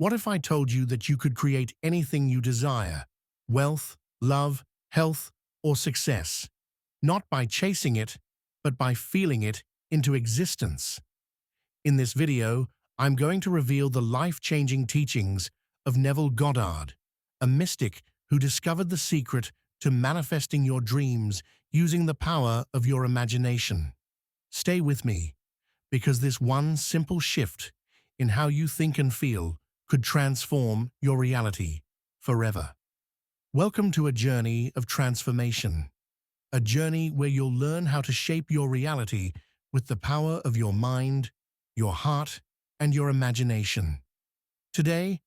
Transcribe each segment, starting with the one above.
What if I told you that you could create anything you desire? Wealth, love, health, or success. Not by chasing it, but by feeling it into existence. In this video, I'm going to reveal the life-changing teachings of Neville Goddard, a mystic who discovered the secret to manifesting your dreams using the power of your imagination. Stay with me, because this one simple shift in how you think and feel could transform your reality forever. Welcome to a journey of transformation, a journey where you'll learn how to shape your reality with the power of your mind, your heart, and your imagination. Today,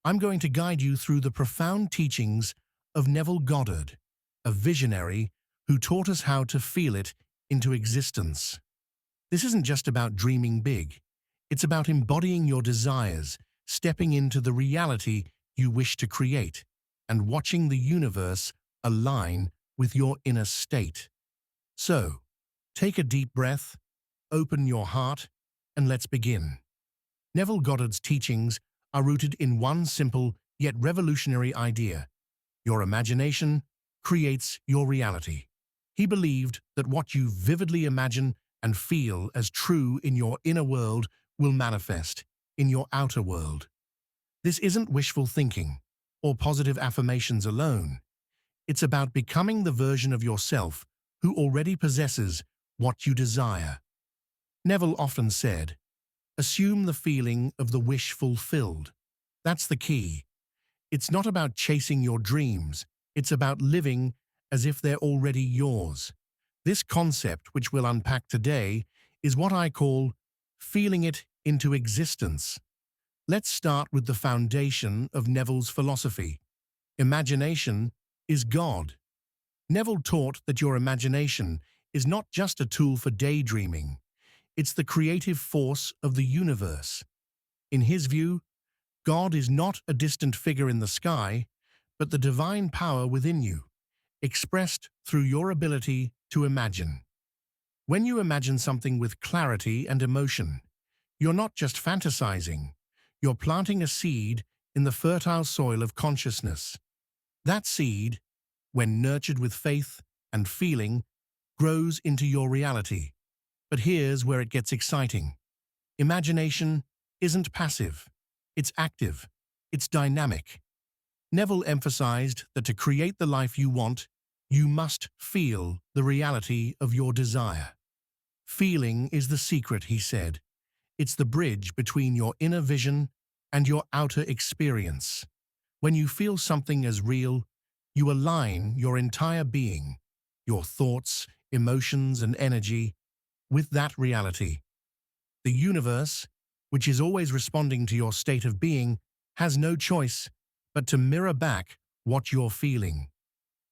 I'm going to guide you through the profound teachings of Neville Goddard, a visionary who taught us how to feel it into existence. This isn't just about dreaming big. It's about embodying your desires, stepping into the reality you wish to create, and watching the universe align with your inner state. So, take a deep breath, open your heart, and let's begin. Neville Goddard's teachings are rooted in one simple yet revolutionary idea: your imagination creates your reality. He believed that what you vividly imagine and feel as true in your inner world will manifest in your outer world. This isn't wishful thinking or positive affirmations alone. It's about becoming the version of yourself who already possesses what you desire. Neville often said, "Assume the feeling of the wish fulfilled." That's the key. It's not about chasing your dreams. It's about living as if they're already yours. This concept, which we'll unpack today, is what I call feeling it into existence. Let's start with the foundation of Neville's philosophy. Imagination is God. Neville taught that your imagination is not just a tool for daydreaming. It's the creative force of the universe. In his view, God is not a distant figure in the sky, but the divine power within you, expressed through your ability to imagine. When you imagine something with clarity and emotion, you're not just fantasizing, you're planting a seed in the fertile soil of consciousness. That seed, when nurtured with faith and feeling, grows into your reality. But here's where it gets exciting. Imagination isn't passive, it's active, it's dynamic. Neville emphasized that to create the life you want, you must feel the reality of your desire. Feeling is the secret, he said. It's the bridge between your inner vision and your outer experience. When you feel something as real, you align your entire being, your thoughts, emotions, and energy, with that reality. The universe, which is always responding to your state of being, has no choice but to mirror back what you're feeling.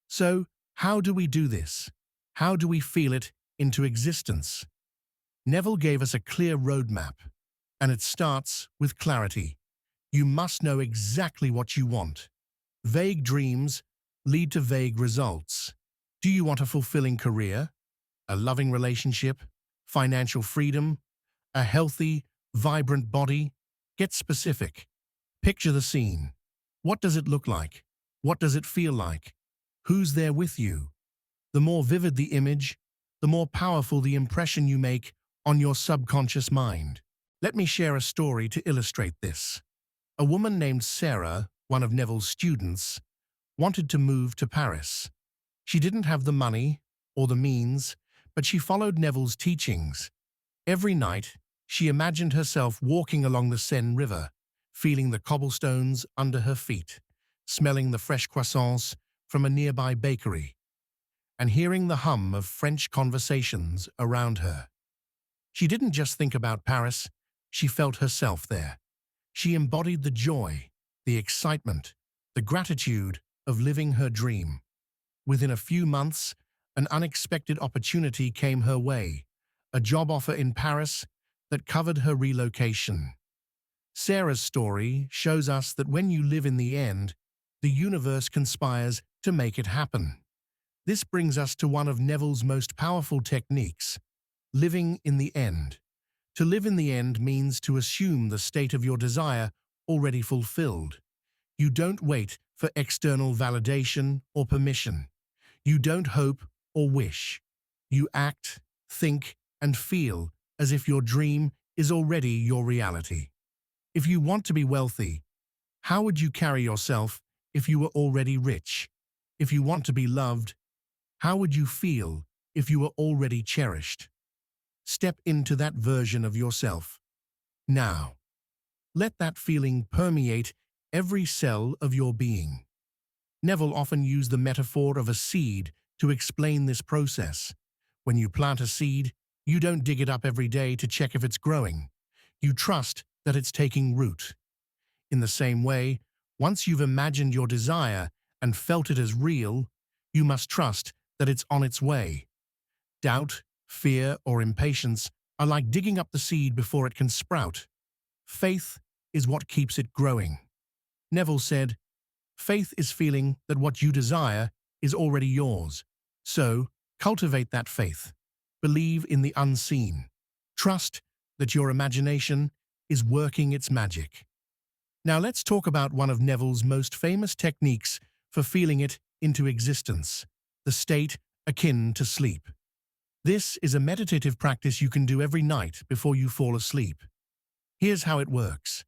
So, how do we do this? How do we feel it into existence? Neville gave us a clear roadmap, and it starts with clarity. You must know exactly what you want. Vague dreams lead to vague results. Do you want a fulfilling career, a loving relationship, financial freedom, a healthy, vibrant body? Get specific. Picture the scene. What does it look like? What does it feel like? Who's there with you? The more vivid the image, the more powerful the impression you make on your subconscious mind. Let me share a story to illustrate this. A woman named Sarah, one of Neville's students, wanted to move to Paris. She didn't have the money or the means, but she followed Neville's teachings. Every night, she imagined herself walking along the Seine River, feeling the cobblestones under her feet, smelling the fresh croissants from a nearby bakery, and hearing the hum of French conversations around her. She didn't just think about Paris, she felt herself there. She embodied the joy, the excitement, the gratitude of living her dream. Within a few months, an unexpected opportunity came her way, a job offer in Paris that covered her relocation. Sarah's story shows us that when you live in the end, the universe conspires to make it happen. This brings us to one of Neville's most powerful techniques: living in the end. To live in the end means to assume the state of your desire already fulfilled. You don't wait for external validation or permission. You don't hope or wish. You act, think, and feel as if your dream is already your reality. If you want to be wealthy, how would you carry yourself if you were already rich? If you want to be loved, how would you feel if you were already cherished? Step into that version of yourself. Now, let that feeling permeate every cell of your being. Neville often used the metaphor of a seed to explain this process. When you plant a seed, you don't dig it up every day to check if it's growing. You trust that it's taking root. In the same way, once you've imagined your desire and felt it as real, you must trust that it's on its way. Doubt, fear, or impatience are like digging up the seed before it can sprout. Faith is what keeps it growing. Neville said, "Faith is feeling that what you desire is already yours. So, cultivate that faith. Believe in the unseen. Trust that your imagination is working its magic." Now let's talk about one of Neville's most famous techniques for feeling it into existence, the state akin to sleep. This is a meditative practice you can do every night before you fall asleep. Here's how it works.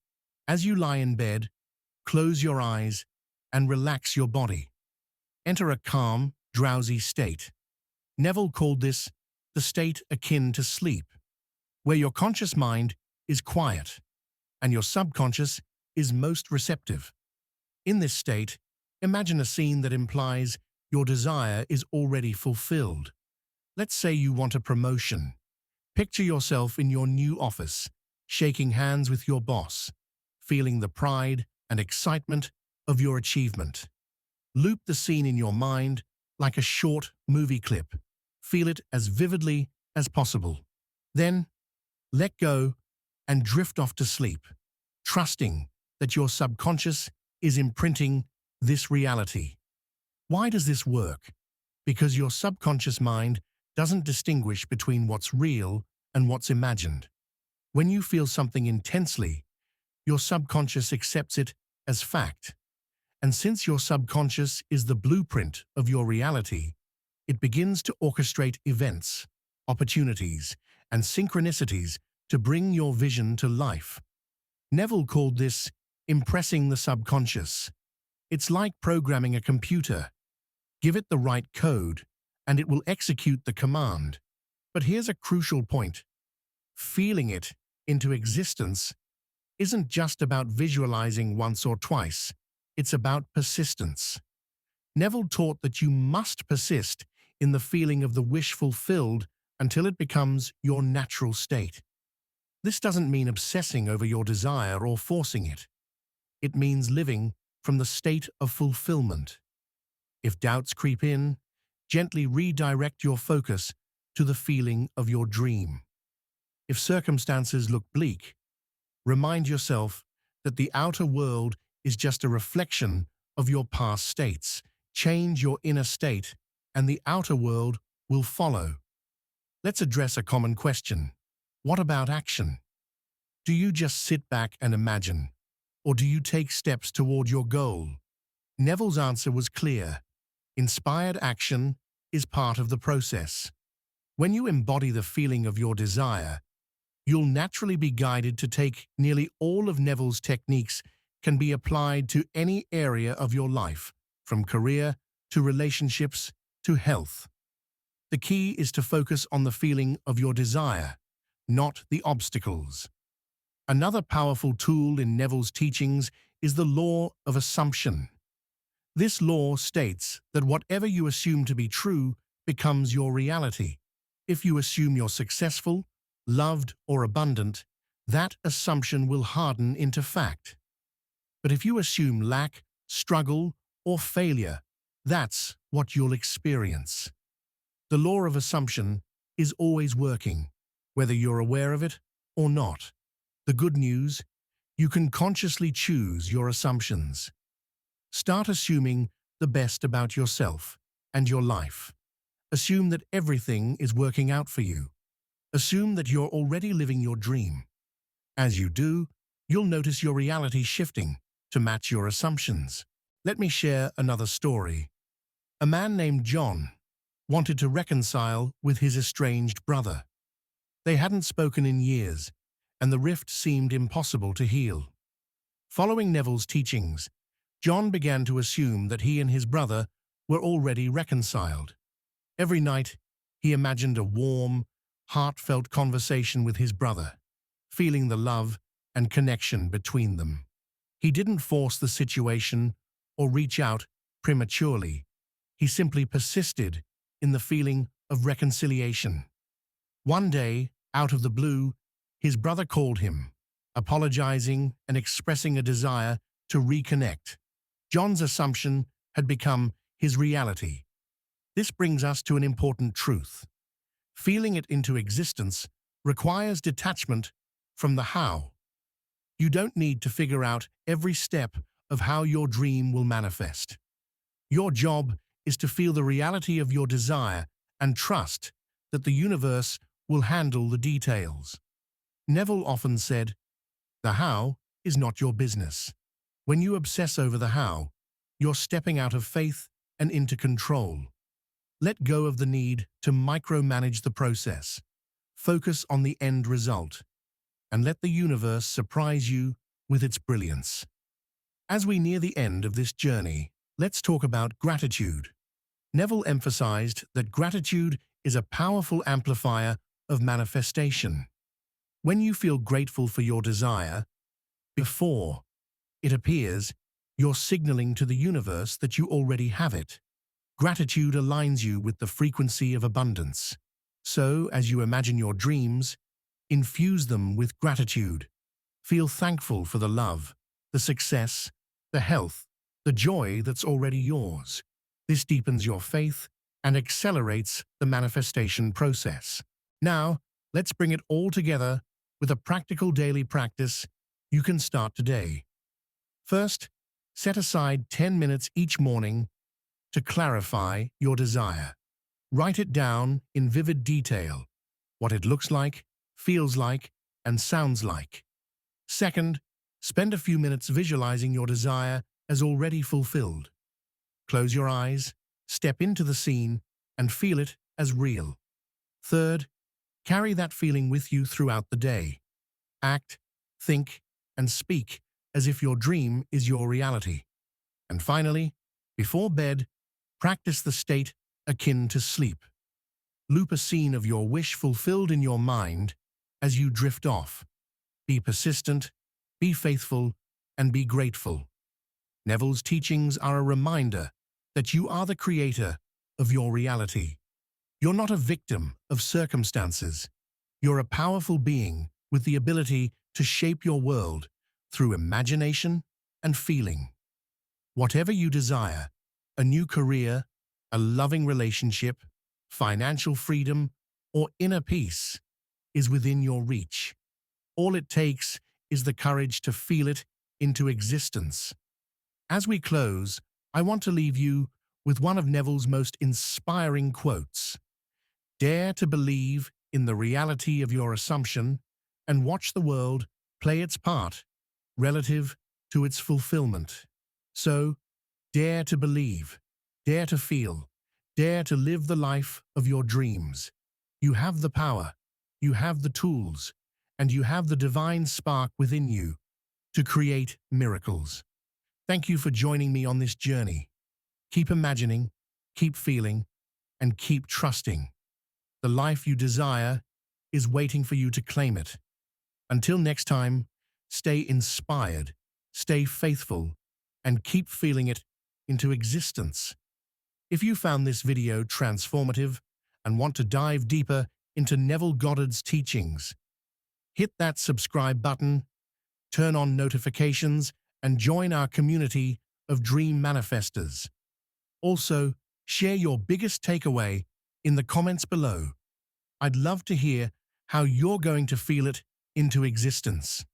As you lie in bed, close your eyes and relax your body. Enter a calm, drowsy state. Neville called this the state akin to sleep, where your conscious mind is quiet and your subconscious is most receptive. In this state, imagine a scene that implies your desire is already fulfilled. Let's say you want a promotion. Picture yourself in your new office, shaking hands with your boss, feeling the pride and excitement of your achievement. Loop the scene in your mind like a short movie clip. Feel it as vividly as possible. Then, let go and drift off to sleep, trusting that your subconscious is imprinting this reality. Why does this work? Because your subconscious mind doesn't distinguish between what's real and what's imagined. When you feel something intensely, your subconscious accepts it as fact. And since your subconscious is the blueprint of your reality, it begins to orchestrate events, opportunities, and synchronicities to bring your vision to life. Neville called this impressing the subconscious. It's like programming a computer. Give it the right code, and it will execute the command. But here's a crucial point. Feeling it into existence isn't just about visualizing once or twice. It's about persistence. Neville taught that you must persist in the feeling of the wish fulfilled until it becomes your natural state. This doesn't mean obsessing over your desire or forcing it. It means living from the state of fulfillment. If doubts creep in, gently redirect your focus to the feeling of your dream. If circumstances look bleak, remind yourself that the outer world is just a reflection of your past states. Change your inner state, and the outer world will follow. Let's address a common question. What about action? Do you just sit back and imagine, or do you take steps toward your goal? Neville's answer was clear. Inspired action is part of the process. When you embody the feeling of your desire, you'll naturally be guided to take. Nearly all of Neville's techniques can be applied to any area of your life, from career to relationships to health. The key is to focus on the feeling of your desire, not the obstacles. Another powerful tool in Neville's teachings is the law of assumption. This law states that whatever you assume to be true becomes your reality. If you assume you're successful, loved, or abundant, that assumption will harden into fact. But if you assume lack, struggle, or failure, that's what you'll experience. The law of assumption is always working, whether you're aware of it or not. The good news, you can consciously choose your assumptions. Start assuming the best about yourself and your life. Assume that everything is working out for you. Assume that you're already living your dream. As you do, you'll notice your reality shifting to match your assumptions. Let me share another story. A man named John wanted to reconcile with his estranged brother. They hadn't spoken in years, and the rift seemed impossible to heal. Following Neville's teachings, John began to assume that he and his brother were already reconciled. Every night, he imagined a warm, heartfelt conversation with his brother, feeling the love and connection between them. He didn't force the situation or reach out prematurely. He simply persisted in the feeling of reconciliation. One day, out of the blue, his brother called him, apologizing and expressing a desire to reconnect. John's assumption had become his reality. This brings us to an important truth. Feeling it into existence requires detachment from the how. You don't need to figure out every step of how your dream will manifest. Your job is to feel the reality of your desire and trust that the universe will handle the details. Neville often said, "The how is not your business." When you obsess over the how, you're stepping out of faith and into control. Let go of the need to micromanage the process. Focus on the end result, and let the universe surprise you with its brilliance. As we near the end of this journey, let's talk about gratitude. Neville emphasized that gratitude is a powerful amplifier of manifestation. When you feel grateful for your desire, before it appears, you're signaling to the universe that you already have it. Gratitude aligns you with the frequency of abundance. So, as you imagine your dreams, infuse them with gratitude. Feel thankful for the love, the success, the health, the joy that's already yours. This deepens your faith and accelerates the manifestation process. Now, let's bring it all together with a practical daily practice you can start today. First, set aside 10 minutes each morning to clarify your desire. Write it down in vivid detail, what it looks like, feels like, and sounds like. Second, spend a few minutes visualizing your desire as already fulfilled. Close your eyes, step into the scene, and feel it as real. Third, carry that feeling with you throughout the day. Act, think, and speak as if your dream is your reality. And finally, before bed, practice the state akin to sleep. Loop a scene of your wish fulfilled in your mind as you drift off. Be persistent, be faithful, and be grateful. Neville's teachings are a reminder that you are the creator of your reality. You're not a victim of circumstances. You're a powerful being with the ability to shape your world through imagination and feeling. Whatever you desire, a new career, a loving relationship, financial freedom, or inner peace, is within your reach. All it takes is the courage to feel it into existence. As we close, I want to leave you with one of Neville's most inspiring quotes. Dare to believe in the reality of your assumption and watch the world play its part relative to its fulfillment. So, dare to believe, dare to feel, dare to live the life of your dreams. You have the power, you have the tools, and you have the divine spark within you to create miracles. Thank you for joining me on this journey. Keep imagining, keep feeling, and keep trusting. The life you desire is waiting for you to claim it. Until next time, stay inspired, stay faithful, and keep feeling it into existence. If you found this video transformative and want to dive deeper into Neville Goddard's teachings, hit that subscribe button, turn on notifications, and join our community of dream manifestors. Also, share your biggest takeaway in the comments below. I'd love to hear how you're going to feel it into existence.